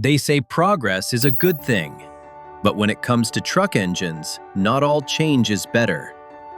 They say progress is a good thing, but when it comes to truck engines, not all change is better.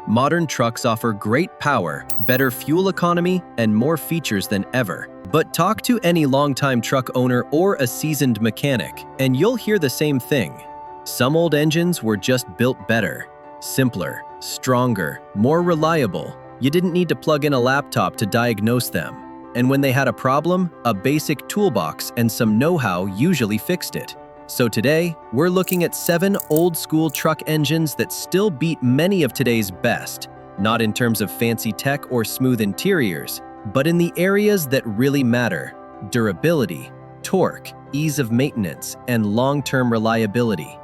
Modern trucks offer great power, better fuel economy, and more features than ever. But talk to any longtime truck owner or a seasoned mechanic, and you'll hear the same thing. Some old engines were just built better, simpler, stronger, more reliable. You didn't need to plug in a laptop to diagnose them. And when they had a problem, a basic toolbox and some know-how usually fixed it. So today, we're looking at 7 old-school truck engines that still beat many of today's best, not in terms of fancy tech or smooth interiors, but in the areas that really matter: durability, torque, ease of maintenance, and long-term reliability.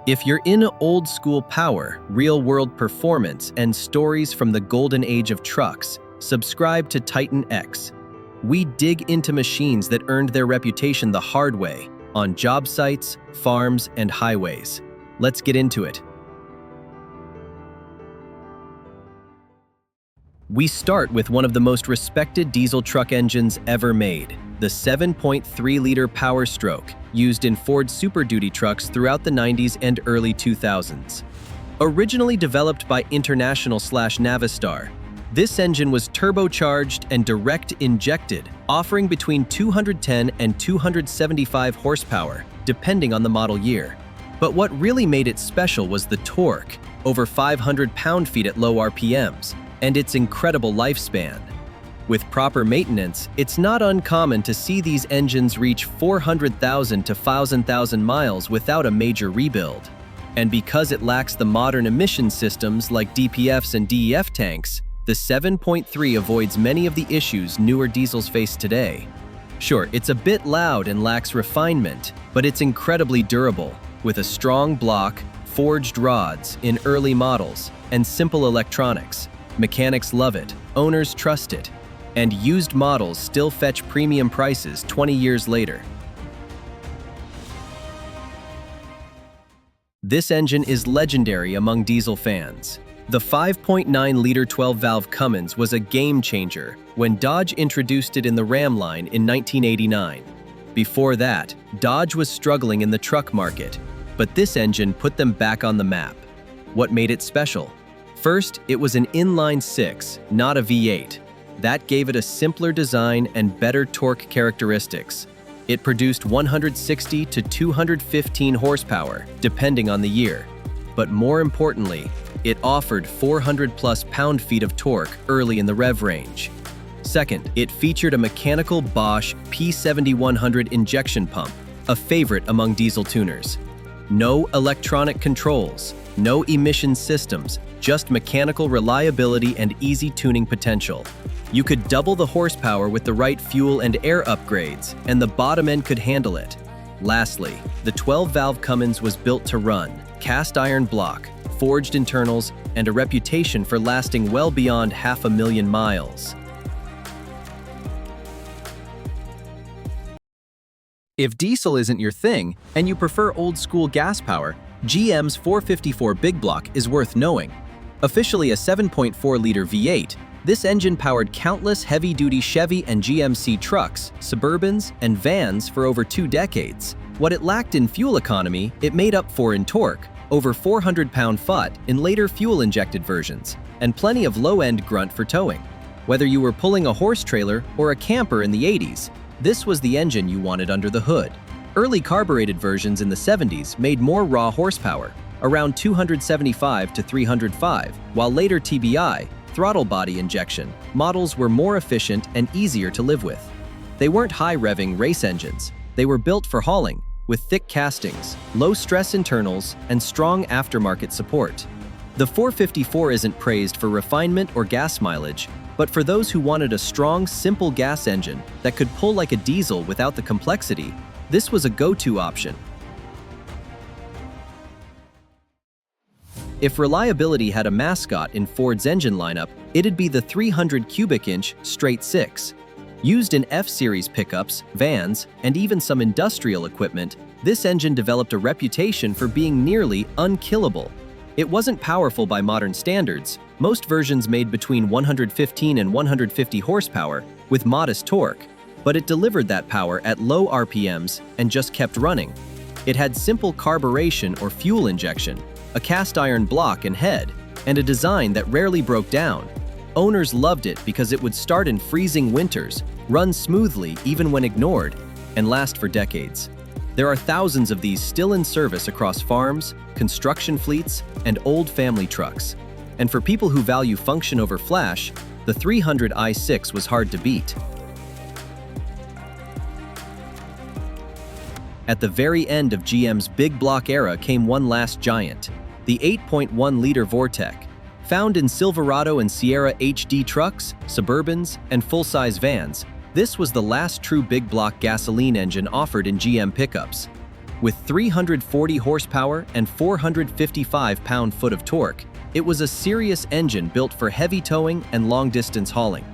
If you're into old-school power, real-world performance, and stories from the golden age of trucks, subscribe to Titan X. We dig into machines that earned their reputation the hard way, on job sites, farms, and highways. Let's get into it. We start with one of the most respected diesel truck engines ever made, the 7.3-liter Power Stroke, used in Ford Super Duty trucks throughout the 90s and early 2000s. Originally developed by International/Navistar, this engine was turbocharged and direct injected, offering between 210 and 275 horsepower, depending on the model year. But what really made it special was the torque, over 500 pound-feet at low RPMs, and its incredible lifespan. With proper maintenance, it's not uncommon to see these engines reach 400,000 to 1,000 miles without a major rebuild. And because it lacks the modern emission systems like DPFs and DEF tanks, the 7.3 avoids many of the issues newer diesels face today. Sure, it's a bit loud and lacks refinement, but it's incredibly durable, with a strong block, forged rods in early models, and simple electronics. Mechanics love it, owners trust it, and used models still fetch premium prices 20 years later. This engine is legendary among diesel fans. The 5.9-liter 12-valve Cummins was a game-changer when Dodge introduced it in the Ram line in 1989. Before that, Dodge was struggling in the truck market, but this engine put them back on the map. What made it special? First, it was an inline-6, not a V8. That gave it a simpler design and better torque characteristics. It produced 160 to 215 horsepower, depending on the year. But more importantly, it offered 400-plus pound-feet of torque early in the rev range. Second, it featured a mechanical Bosch P7100 injection pump, a favorite among diesel tuners. No electronic controls, no emission systems, just mechanical reliability and easy tuning potential. You could double the horsepower with the right fuel and air upgrades, and the bottom end could handle it. Lastly, the 12-valve Cummins was built to run, cast iron block, forged internals, and a reputation for lasting well beyond 500,000 miles. If diesel isn't your thing, and you prefer old-school gas power, GM's 454 Big Block is worth knowing. Officially a 7.4-liter V8, this engine powered countless heavy-duty Chevy and GMC trucks, Suburbans, and vans for over 2 decades. What it lacked in fuel economy, it made up for in torque, over 400 pound-foot in later fuel-injected versions, and plenty of low-end grunt for towing. Whether you were pulling a horse trailer or a camper in the 80s, this was the engine you wanted under the hood. Early carbureted versions in the 70s made more raw horsepower, around 275 to 305, while later TBI, throttle body injection, models were more efficient and easier to live with. They weren't high-revving race engines. They were built for hauling, with thick castings, low-stress internals, and strong aftermarket support. The 454 isn't praised for refinement or gas mileage, but for those who wanted a strong, simple gas engine that could pull like a diesel without the complexity, this was a go-to option. If reliability had a mascot in Ford's engine lineup, it'd be the 300 cubic inch straight 6. Used in F-Series pickups, vans, and even some industrial equipment, this engine developed a reputation for being nearly unkillable. It wasn't powerful by modern standards. Most versions made between 115 and 150 horsepower, with modest torque. but it delivered that power at low RPMs and just kept running. It had simple carburation or fuel injection, a cast iron block and head, and a design that rarely broke down. Owners loved it because it would start in freezing winters, run smoothly even when ignored, and last for decades. There are thousands of these still in service across farms, construction fleets, and old family trucks. And for people who value function over flash, the 300 i6 was hard to beat. At the very end of GM's big block era came one last giant, the 8.1-liter Vortec. Found in Silverado and Sierra HD trucks, Suburbans, and full-size vans, this was the last true big block gasoline engine offered in GM pickups. With 340 horsepower and 455 pound-foot of torque, it was a serious engine built for heavy towing and long-distance hauling.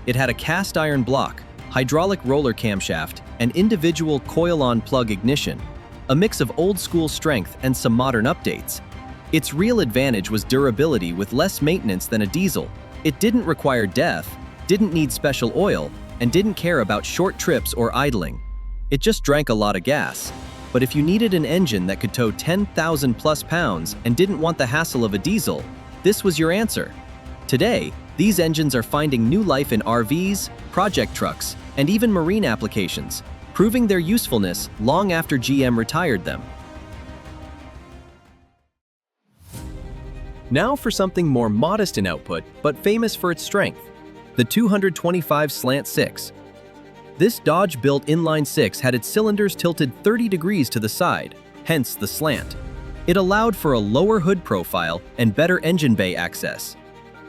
It had a cast iron block, hydraulic roller camshaft, and individual coil-on plug ignition, a mix of old-school strength and some modern updates. Its real advantage was durability with less maintenance than a diesel. It didn't require DEF, didn't need special oil, and didn't care about short trips or idling. It just drank a lot of gas. But if you needed an engine that could tow 10,000 plus pounds and didn't want the hassle of a diesel, this was your answer. Today, these engines are finding new life in RVs, project trucks, and even marine applications, proving their usefulness long after GM retired them. Now for something more modest in output, but famous for its strength, the 225 Slant 6. This Dodge-built inline-six had its cylinders tilted 30 degrees to the side, hence the slant. It allowed for a lower hood profile and better engine bay access.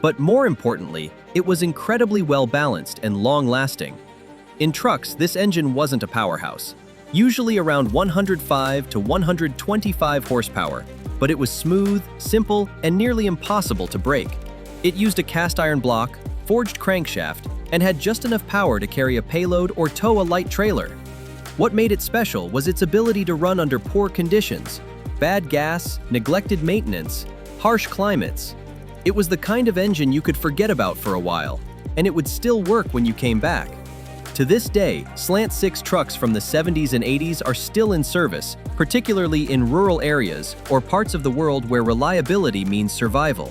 But more importantly, it was incredibly well-balanced and long-lasting. In trucks, this engine wasn't a powerhouse, usually around 105 to 125 horsepower, but it was smooth, simple, and nearly impossible to break. It used a cast iron block, forged crankshaft, and had just enough power to carry a payload or tow a light trailer. What made it special was its ability to run under poor conditions, bad gas, neglected maintenance, harsh climates. It was the kind of engine you could forget about for a while, and it would still work when you came back. To this day, Slant 6 trucks from the 70s and 80s are still in service, particularly in rural areas or parts of the world where reliability means survival.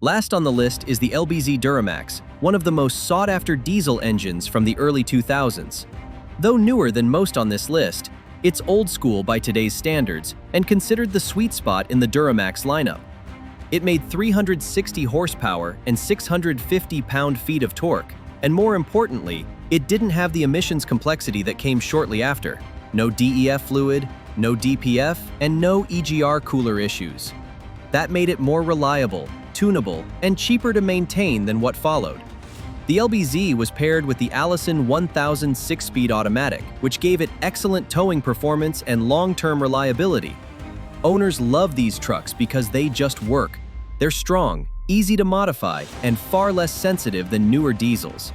Last on the list is the LBZ Duramax, one of the most sought-after diesel engines from the early 2000s. Though newer than most on this list, it's old school by today's standards and considered the sweet spot in the Duramax lineup. It made 360 horsepower and 650 pound-feet of torque, and more importantly, it didn't have the emissions complexity that came shortly after. No DEF fluid, no DPF, and no EGR cooler issues. That made it more reliable, tunable, and cheaper to maintain than what followed. The LBZ was paired with the Allison 1000 6-speed automatic, which gave it excellent towing performance and long-term reliability. Owners love these trucks because they just work. They're strong, easy to modify, and far less sensitive than newer diesels.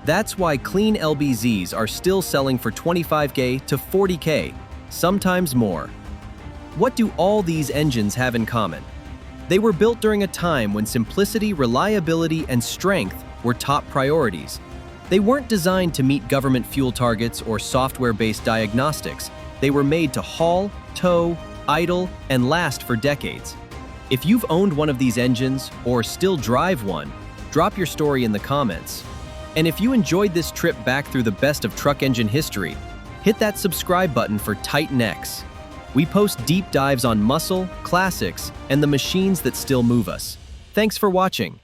That's why clean LBZs are still selling for $25K to $40K, sometimes more. What do all these engines have in common? They were built during a time when simplicity, reliability, and strength were top priorities. They weren't designed to meet government fuel targets or software-based diagnostics. They were made to haul, tow, idle, and last for decades. If you've owned one of these engines or still drive one, drop your story in the comments. And if you enjoyed this trip back through the best of truck engine history, hit that subscribe button for Titan X. We post deep dives on muscle, classics, and the machines that still move us. Thanks for watching.